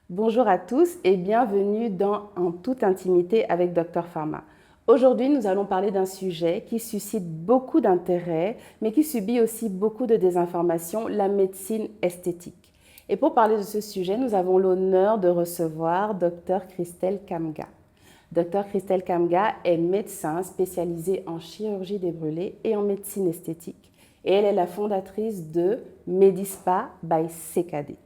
Bonjour à tous et bienvenue dans En toute intimité avec Dr Pharma. Aujourd'hui, nous allons parler d'un sujet qui suscite beaucoup d'intérêt, mais qui subit aussi beaucoup de désinformation, la médecine esthétique. Et pour parler de ce sujet, nous avons l'honneur de recevoir Dr Christelle Kamga. Dr Christelle Kamga est médecin spécialisée en chirurgie des brûlés et en médecine esthétique. Et elle est la fondatrice de Medispa by CKD.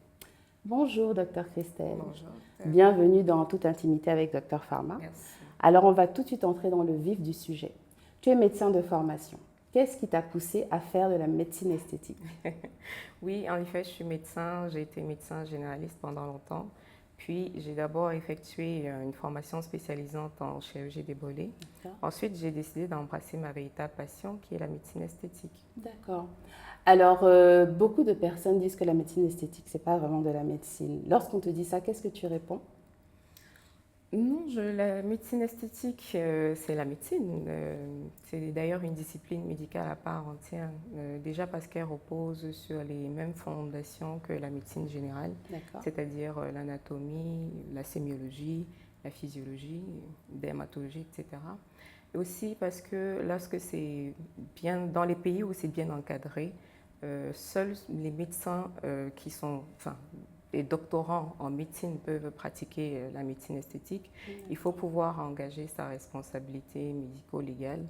Bonjour, docteur Christelle. Bonjour. Bienvenue dans Toute intimité avec Dr Pharma. Merci. Alors, on va tout de suite entrer dans le vif du sujet. Tu es médecin de formation. Qu'est-ce qui t'a poussé à faire de la médecine esthétique? Oui, en effet, je suis médecin. J'ai été médecin généraliste pendant longtemps. Puis, j'ai d'abord effectué une formation spécialisante en chirurgie des brûlés. Ensuite, j'ai décidé d'embrasser ma véritable passion, qui est la médecine esthétique. D'accord. Alors, beaucoup de personnes disent que la médecine esthétique, c'est pas vraiment de la médecine. Lorsqu'on te dit ça, qu'est-ce que tu réponds? Non, la médecine esthétique, c'est la médecine. C'est d'ailleurs une discipline médicale à part entière. Déjà parce qu'elle repose sur les mêmes fondations que la médecine générale, c'est-à-dire l'anatomie, la sémiologie, la physiologie, dermatologie, etc. Et aussi parce que lorsque c'est bien, dans les pays où c'est bien encadré, seuls les médecins qui sont, enfin, les doctorants en médecine peuvent pratiquer la médecine esthétique. Il faut pouvoir engager sa responsabilité médico-légale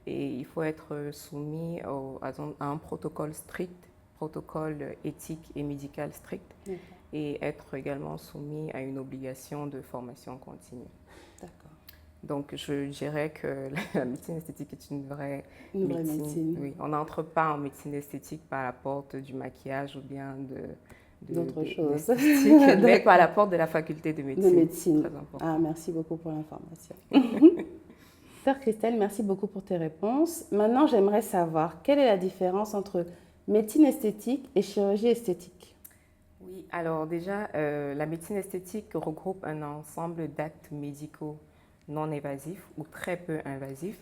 et il faut être soumis à un protocole strict, protocole éthique et médical strict, et être également soumis à une obligation de formation continue. D'accord. Donc, je dirais que la médecine esthétique est une vraie médecine. Oui, on n'entre pas en médecine esthétique par la porte du maquillage ou bien d'autres choses. Mais par la porte de la faculté de médecine. De médecine. Très important. Ah, merci beaucoup pour l'information. Sœur Christelle, merci beaucoup pour tes réponses. Maintenant, j'aimerais savoir quelle est la différence entre médecine esthétique et chirurgie esthétique? Oui, alors déjà, la médecine esthétique regroupe un ensemble d'actes médicaux non invasifs ou très peu invasifs,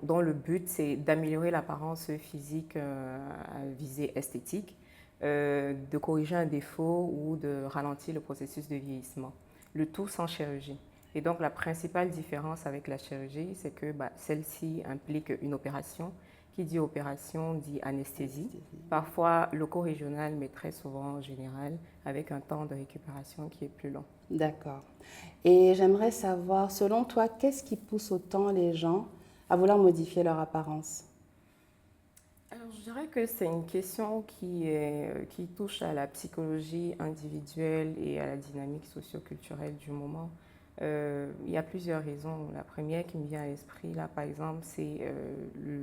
dont le but c'est d'améliorer l'apparence physique à visée esthétique, de corriger un défaut ou de ralentir le processus de vieillissement, le tout sans chirurgie. Et donc la principale différence avec la chirurgie, c'est que celle-ci implique une opération. Qui dit opération dit anesthésie, parfois loco-régionale, mais très souvent en général, avec un temps de récupération qui est plus long. D'accord. Et j'aimerais savoir, selon toi, qu'est-ce qui pousse autant les gens à vouloir modifier leur apparence? Alors, je dirais que c'est une question qui touche à la psychologie individuelle et à la dynamique socio-culturelle du moment. Il y a plusieurs raisons. La première qui me vient à l'esprit, là, par exemple, c'est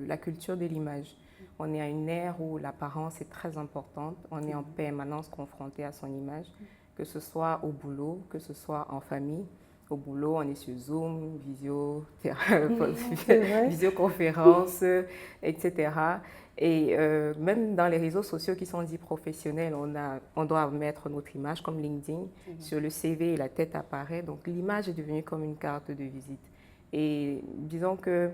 la culture de l'image. On est à une ère où l'apparence est très importante. On est en permanence confronté à son image, que ce soit au boulot, que ce soit en famille. Au boulot, on est sur Zoom, visioconférence, etc. Et même dans les réseaux sociaux qui sont dits professionnels, on doit mettre notre image comme LinkedIn. Sur le CV, la tête apparaît. Donc l'image est devenue comme une carte de visite. Et disons que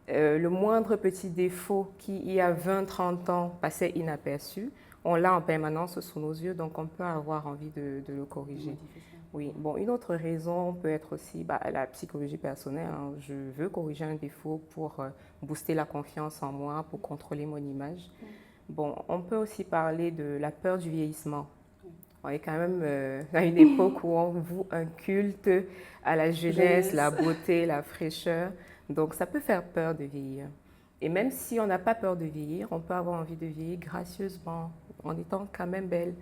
le moindre petit défaut qui, il y a 20-30 ans, passait inaperçu, on l'a en permanence sous nos yeux, donc on peut avoir envie de le corriger. Oui, bon, une autre raison peut être aussi la psychologie personnelle. Hein. Je veux corriger un défaut pour booster la confiance en moi, pour contrôler mon image. Bon, on peut aussi parler de la peur du vieillissement. On est quand même à une époque où on voue un culte à la jeunesse, la beauté, la fraîcheur. Donc, ça peut faire peur de vieillir. Et même si on n'a pas peur de vieillir, on peut avoir envie de vieillir gracieusement, en étant quand même belle.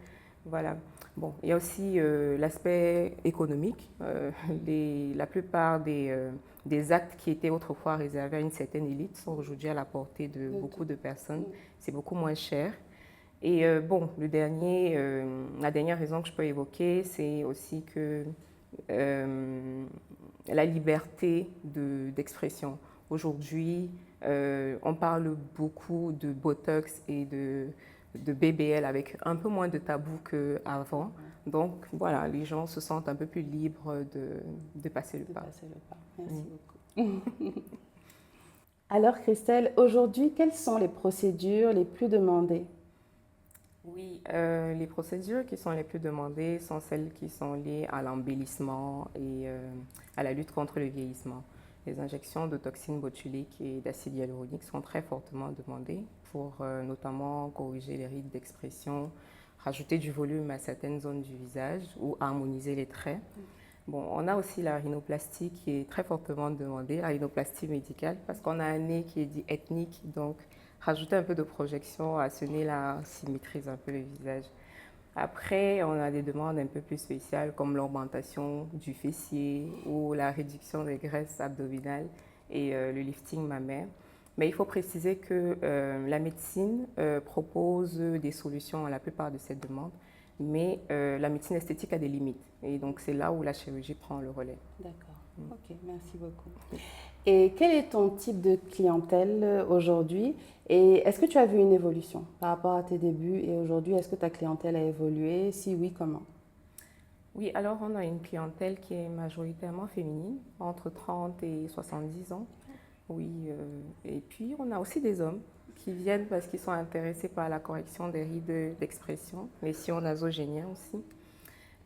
Voilà. Bon, il y a aussi l'aspect économique. La plupart des actes qui étaient autrefois réservés à une certaine élite sont aujourd'hui à la portée de beaucoup de personnes. C'est beaucoup moins cher. Et bon, la dernière raison que je peux évoquer, c'est aussi que la liberté d'expression. Aujourd'hui, on parle beaucoup de Botox et de BBL avec un peu moins de tabou qu'avant. Donc voilà, les gens se sentent un peu plus libres de passer le pas. Merci beaucoup. Alors Christelle, aujourd'hui, quelles sont les procédures les plus demandées? Oui, les procédures qui sont les plus demandées sont celles qui sont liées à l'embellissement et à la lutte contre le vieillissement. Les injections de toxines botuliques et d'acide hyaluronique sont très fortement demandées pour notamment corriger les rides d'expression, rajouter du volume à certaines zones du visage ou harmoniser les traits. Bon, on a aussi la rhinoplastie qui est très fortement demandée, la rhinoplastie médicale, parce qu'on a un nez qui est dit ethnique, donc rajouter un peu de projection à ce nez-là symétrise un peu le visage. Après, on a des demandes un peu plus spéciales comme l'augmentation du fessier ou la réduction des graisses abdominales et le lifting mammaire. Mais il faut préciser que la médecine propose des solutions à la plupart de ces demandes, mais la médecine esthétique a des limites. Et donc, c'est là où la chirurgie prend le relais. D'accord. Ok, merci beaucoup. Et quel est ton type de clientèle aujourd'hui? Et est-ce que tu as vu une évolution par rapport à tes débuts et aujourd'hui, est-ce que ta clientèle a évolué? Si oui, comment? Oui, alors on a une clientèle qui est majoritairement féminine, entre 30 et 70 ans. Oui, et puis on a aussi des hommes qui viennent parce qu'ils sont intéressés par la correction des rides d'expression, les sillons nasogéniens aussi.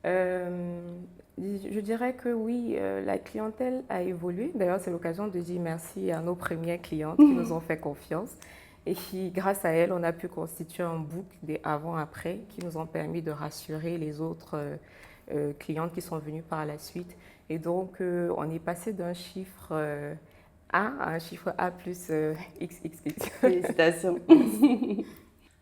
Je dirais que oui, la clientèle a évolué. D'ailleurs, c'est l'occasion de dire merci à nos premières clientes qui nous ont fait confiance et qui, grâce à elles, on a pu constituer un book des avant-après qui nous ont permis de rassurer les autres clientes qui sont venues par la suite. Et donc, on est passé d'un chiffre A à un chiffre A plus XXX. Félicitations.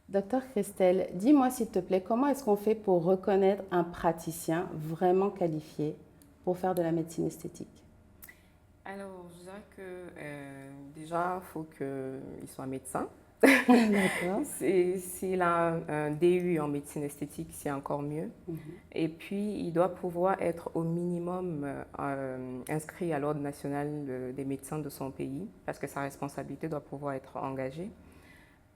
Docteur Christelle, dis-moi s'il te plaît, comment est-ce qu'on fait pour reconnaître un praticien vraiment qualifié pour faire de la médecine esthétique? Alors, je dirais que déjà, il faut qu'il soit médecin. D'accord. S'il a un DU en médecine esthétique, c'est encore mieux. Et puis, il doit pouvoir être au minimum inscrit à l'Ordre national des médecins de son pays, parce que sa responsabilité doit pouvoir être engagée.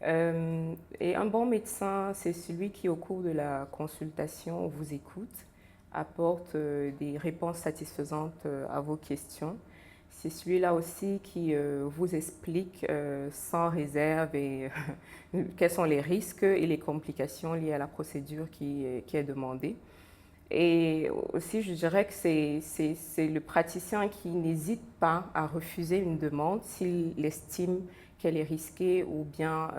Et un bon médecin, c'est celui qui, au cours de la consultation, vous écoute, apporte des réponses satisfaisantes à vos questions. C'est celui-là aussi qui vous explique sans réserve et quels sont les risques et les complications liées à la procédure qui est demandée. Et aussi, je dirais que c'est le praticien qui n'hésite pas à refuser une demande s'il estime qu'elle est risquée ou bien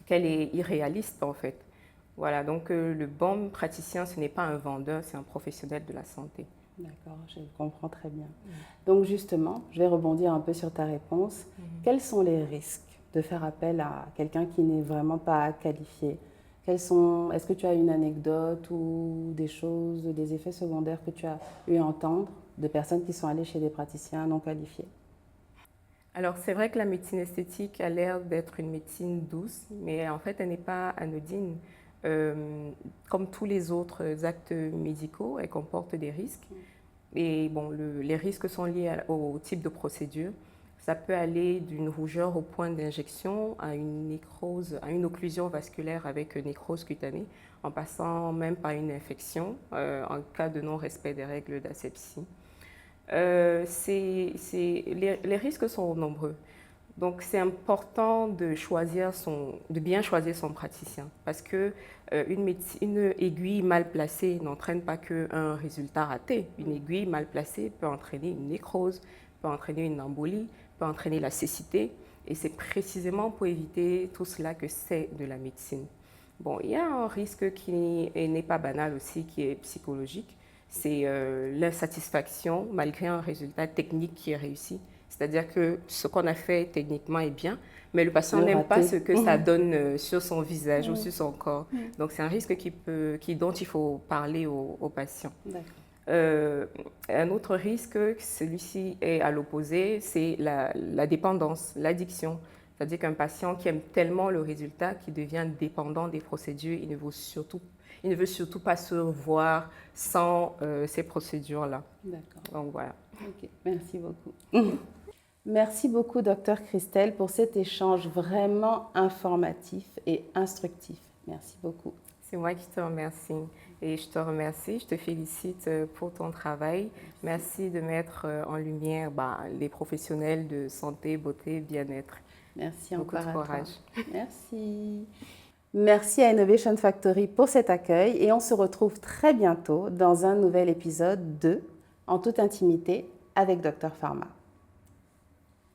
qu'elle est irréaliste en fait. Voilà, donc le bon praticien, ce n'est pas un vendeur, c'est un professionnel de la santé. D'accord, je comprends très bien. Donc justement, je vais rebondir un peu sur ta réponse. Quels sont les risques de faire appel à quelqu'un qui n'est vraiment pas qualifié? Est-ce que tu as une anecdote ou des choses, des effets secondaires que tu as eu à entendre de personnes qui sont allées chez des praticiens non qualifiés? Alors c'est vrai que la médecine esthétique a l'air d'être une médecine douce, mais en fait elle n'est pas anodine. Comme tous les autres actes médicaux, elle comporte des risques. Et bon, les risques sont liés au type de procédure. Ça peut aller d'une rougeur au point d'injection à une nécrose, à une occlusion vasculaire avec nécrose cutanée, en passant même par une infection en cas de non-respect des règles d'asepsie. Les risques sont nombreux. Donc, c'est important de bien choisir son praticien parce que une aiguille mal placée n'entraîne pas qu'un résultat raté. Une aiguille mal placée peut entraîner une nécrose, peut entraîner une embolie, peut entraîner la cécité. Et c'est précisément pour éviter tout cela que c'est de la médecine. Bon, il y a un risque qui n'est pas banal aussi, qui est psychologique. C'est l'insatisfaction malgré un résultat technique qui est réussi. C'est-à-dire que ce qu'on a fait techniquement est bien, mais le patient Le n'aime pas raté. ce que ça donne sur son visage ou sur son corps. Donc c'est un risque dont il faut parler au patient. Un autre risque, celui-ci est à l'opposé, c'est la dépendance, l'addiction. C'est-à-dire qu'un patient qui aime tellement le résultat qu'il devient dépendant des procédures, il ne veut surtout pas se voir sans ces procédures-là. D'accord. Donc voilà. Ok, merci beaucoup. Merci beaucoup, docteur Christelle, pour cet échange vraiment informatif et instructif. Merci beaucoup. C'est moi qui te remercie. Et je te remercie, je te félicite pour ton travail. Merci de mettre en lumière les professionnels de santé, beauté, bien-être. Merci Beaucoup encore de à toi. courage. Merci. Merci à Innovation Factory pour cet accueil et on se retrouve très bientôt dans un nouvel épisode de En toute intimité avec Dr Pharma.